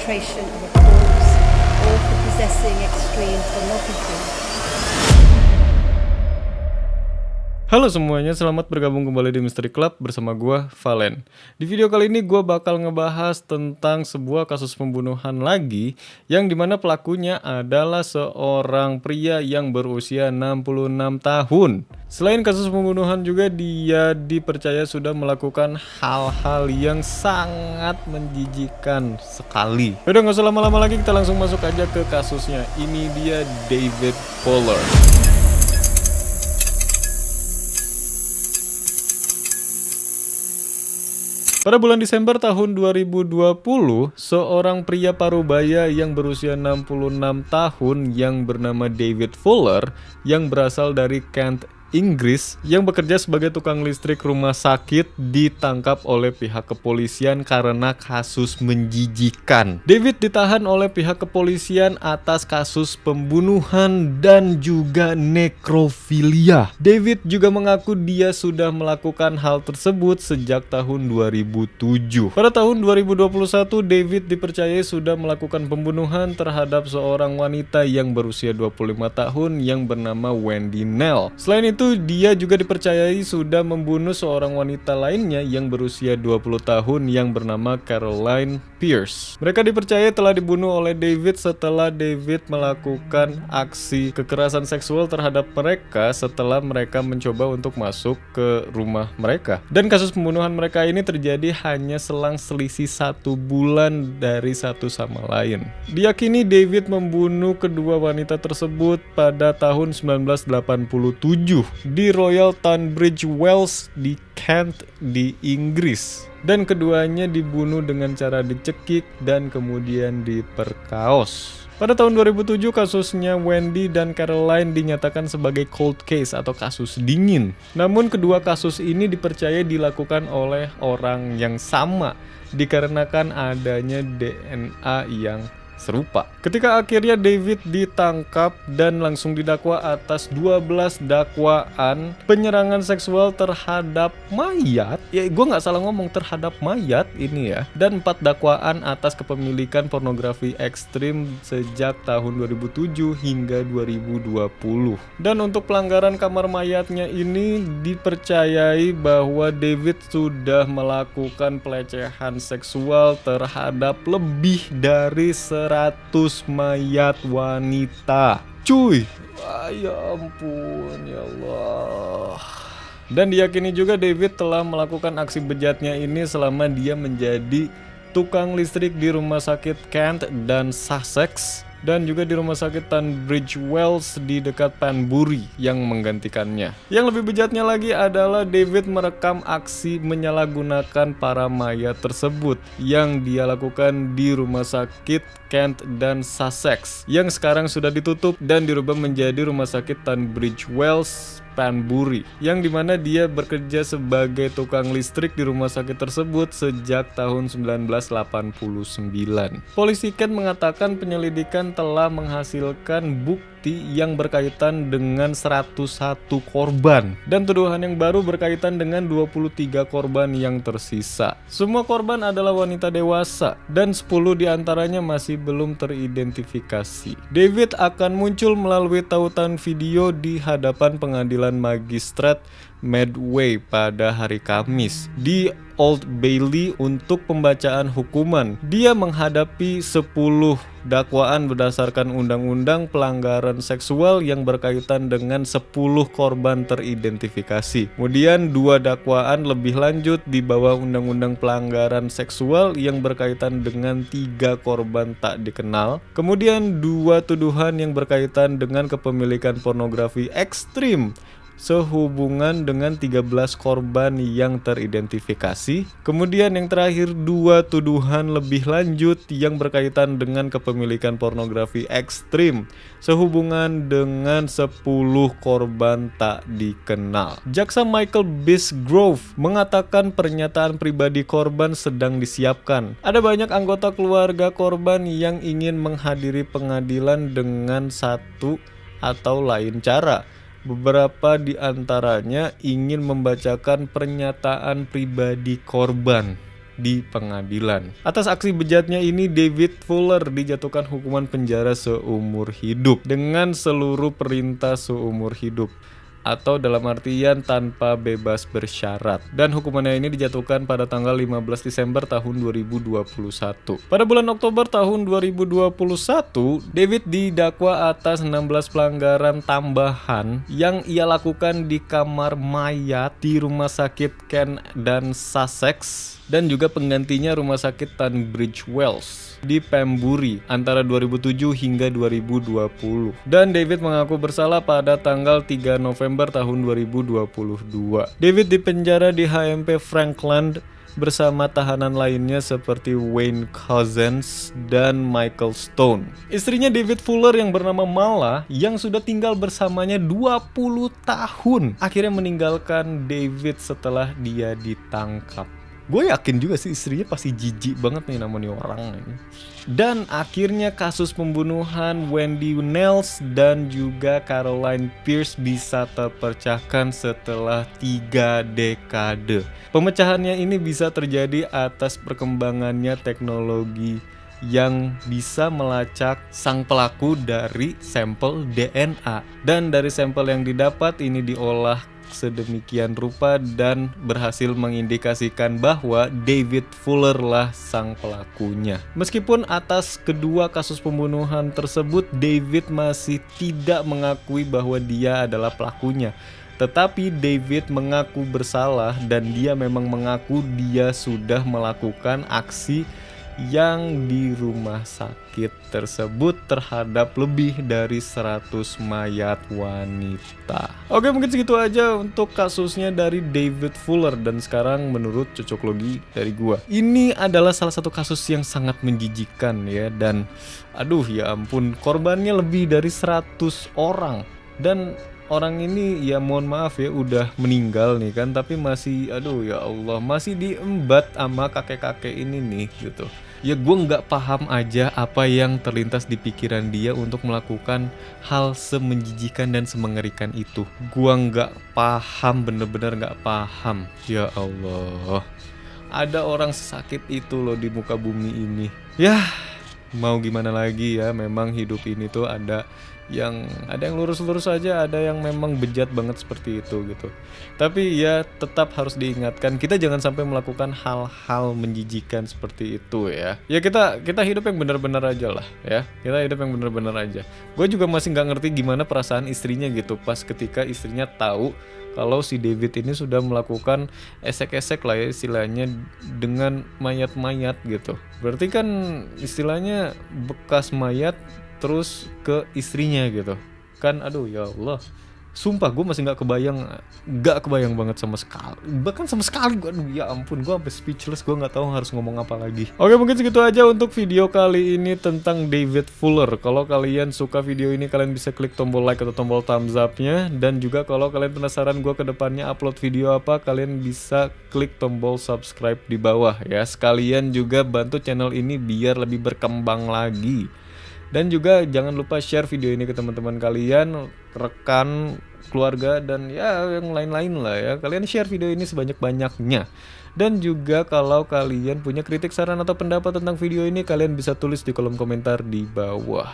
penetration of a corpse or for possessing extreme pornography. Halo semuanya, selamat bergabung kembali di Mystery Club bersama gua, Valen. Di video kali ini gua bakal ngebahas tentang sebuah kasus pembunuhan lagi yang dimana pelakunya adalah seorang pria yang berusia 66 tahun. Selain kasus pembunuhan juga dia dipercaya sudah melakukan hal-hal yang sangat menjijikan sekali. Udah gak usah lama-lama lagi, kita langsung masuk aja ke kasusnya. Ini dia David Fuller. Pada bulan Desember tahun 2020, seorang pria parubaya yang berusia 66 tahun yang bernama David Fuller yang berasal dari Kent, Inggris, yang bekerja sebagai tukang listrik rumah sakit ditangkap oleh pihak kepolisian karena kasus menjijikan. David ditahan oleh pihak kepolisian atas kasus pembunuhan dan juga nekrofilia. David juga mengaku dia sudah melakukan hal tersebut sejak tahun 2007. Pada tahun 2021, David dipercayai sudah melakukan pembunuhan terhadap seorang wanita yang berusia 25 tahun yang bernama Wendy Nell. Selain itu, dia juga dipercayai sudah membunuh seorang wanita lainnya yang berusia 20 tahun yang bernama Caroline Pierce. Mereka dipercaya telah dibunuh oleh David setelah David melakukan aksi kekerasan seksual terhadap mereka setelah mereka mencoba untuk masuk ke rumah mereka. Dan kasus pembunuhan mereka ini terjadi hanya selang selisih 1 bulan dari satu sama lain. Diyakini David membunuh kedua wanita tersebut pada tahun 1987 di Royal Tunbridge Wells di Kent di Inggris, dan keduanya dibunuh dengan cara dicekik dan kemudian diperkaos. Pada tahun 2007 kasusnya Wendy dan Caroline dinyatakan sebagai cold case atau kasus dingin. Namun kedua kasus ini dipercaya dilakukan oleh orang yang sama dikarenakan adanya DNA yang serupa. Ketika akhirnya David ditangkap dan langsung didakwa atas 12 dakwaan penyerangan seksual terhadap mayat, ya gue nggak salah ngomong, terhadap mayat ini ya, dan 4 dakwaan atas kepemilikan pornografi ekstrim sejak tahun 2007 hingga 2020. Dan untuk pelanggaran kamar mayatnya ini dipercayai bahwa David sudah melakukan pelecehan seksual terhadap lebih dari 100 mayat wanita. Cuy, ya ampun, ya Allah. Dan diyakini juga David telah melakukan aksi bejatnya ini selama dia menjadi tukang listrik di rumah sakit Kent dan Sussex, dan juga di rumah sakit Tunbridge Wells di dekat Banbury yang menggantikannya. Yang lebih bejatnya lagi adalah David merekam aksi menyalahgunakan para mayat tersebut yang dia lakukan di rumah sakit Kent dan Sussex yang sekarang sudah ditutup dan dirubah menjadi rumah sakit Tunbridge Wells Banbury, yang dimana dia bekerja sebagai tukang listrik di rumah sakit tersebut sejak tahun 1989. Polisi Kent mengatakan penyelidikan telah menghasilkan bukti yang berkaitan dengan 101 korban dan tuduhan yang baru berkaitan dengan 23 korban yang tersisa. Semua korban adalah wanita dewasa dan 10 diantaranya masih belum teridentifikasi. David akan muncul melalui tautan video di hadapan pengadilan magistrat Medway pada hari Kamis di Old Bailey untuk pembacaan hukuman. Dia menghadapi 10 dakwaan berdasarkan undang-undang pelanggaran seksual yang berkaitan dengan 10 korban teridentifikasi. Kemudian 2 dakwaan lebih lanjut di bawah undang-undang pelanggaran seksual yang berkaitan dengan 3 korban tak dikenal. Kemudian 2 tuduhan yang berkaitan dengan kepemilikan pornografi ekstrim sehubungan dengan 13 korban yang teridentifikasi. Kemudian yang terakhir 2 tuduhan lebih lanjut yang berkaitan dengan kepemilikan pornografi ekstrim sehubungan dengan 10 korban tak dikenal. Jaksa Michael Bisgrove mengatakan pernyataan pribadi korban sedang disiapkan. Ada banyak anggota keluarga korban yang ingin menghadiri pengadilan dengan satu atau lain cara. Beberapa di antaranya ingin membacakan pernyataan pribadi korban. di pengadilan. Atas aksi bejatnya ini, David Fuller dijatuhkan hukuman penjara seumur hidup dengan seluruh perintah seumur hidup, atau dalam artian tanpa bebas bersyarat. Dan hukumannya ini dijatuhkan pada tanggal 15 Desember tahun 2021. Pada bulan Oktober tahun 2021, David didakwa atas 16 pelanggaran tambahan yang ia lakukan di kamar mayat di Rumah Sakit Kent dan Sussex, dan juga penggantinya Rumah Sakit Tunbridge Wells di Pembury antara 2007 hingga 2020. Dan David mengaku bersalah pada tanggal 3 November tahun 2022. David dipenjara di HMP Frankland bersama tahanan lainnya seperti Wayne Couzens dan Michael Stone. Istrinya David Fuller yang bernama Mala, yang sudah tinggal bersamanya 20 tahun, akhirnya meninggalkan David setelah dia ditangkap. Gue yakin juga sih istrinya pasti jijik banget nih namanya orang ini. Dan akhirnya kasus pembunuhan Wendy Nels dan juga Caroline Pierce bisa terpecahkan setelah 3 dekade. Pemecahannya ini bisa terjadi atas perkembangannya teknologi yang bisa melacak sang pelaku dari sampel DNA. Dan dari sampel yang didapat ini diolah sedemikian rupa dan berhasil mengindikasikan bahwa David Fuller lah sang pelakunya. Meskipun atas kedua kasus pembunuhan tersebut David masih tidak mengakui bahwa dia adalah pelakunya, tetapi David mengaku bersalah dan dia memang mengaku dia sudah melakukan aksi yang di rumah sakit tersebut terhadap lebih dari 100 mayat wanita. Oke, mungkin segitu aja untuk kasusnya dari David Fuller. Dan sekarang menurut cocok logi dari gua, ini adalah salah satu kasus yang sangat menjijikan ya. Dan aduh ya ampun, korbannya lebih dari 100 orang. Dan orang ini ya mohon maaf ya udah meninggal nih kan, tapi masih aduh ya Allah masih diembat sama kakek-kakek ini nih gitu. Ya gue nggak paham aja apa yang terlintas di pikiran dia untuk melakukan hal semenjijikan dan semengerikan itu. Gue nggak paham, bener-bener nggak paham. Ya Allah, ada orang sesakit itu loh di muka bumi ini. Yah, mau gimana lagi ya, memang hidup ini tuh ada yang lurus-lurus aja, ada yang memang bejat banget seperti itu gitu. Tapi ya tetap harus diingatkan, kita jangan sampai melakukan hal-hal menjijikan seperti itu ya. Ya kita hidup yang benar-benar aja lah ya. Kita hidup yang benar-benar aja. Gue juga masih nggak ngerti gimana perasaan istrinya gitu pas ketika istrinya tahu kalau si David ini sudah melakukan esek-esek lah ya istilahnya dengan mayat-mayat gitu. Berarti kan istilahnya bekas mayat terus ke istrinya gitu kan. Aduh ya Allah, sumpah gue masih gak kebayang banget sama sekali, bahkan sama sekali gue. Aduh ya ampun, gue sampai speechless, gue gak tahu harus ngomong apa lagi. Oke, mungkin segitu aja untuk video kali ini tentang David Fuller. Kalau kalian suka video ini, kalian bisa klik tombol like atau tombol thumbs up-nya. Dan juga kalau kalian penasaran gue kedepannya upload video apa, kalian bisa klik tombol subscribe di bawah ya. Sekalian juga bantu channel ini biar lebih berkembang lagi. Dan juga jangan lupa share video ini ke teman-teman kalian, rekan, keluarga, dan ya yang lain-lain lah ya. Kalian share video ini sebanyak-banyaknya. Dan juga kalau kalian punya kritik, saran, atau pendapat tentang video ini, kalian bisa tulis di kolom komentar di bawah.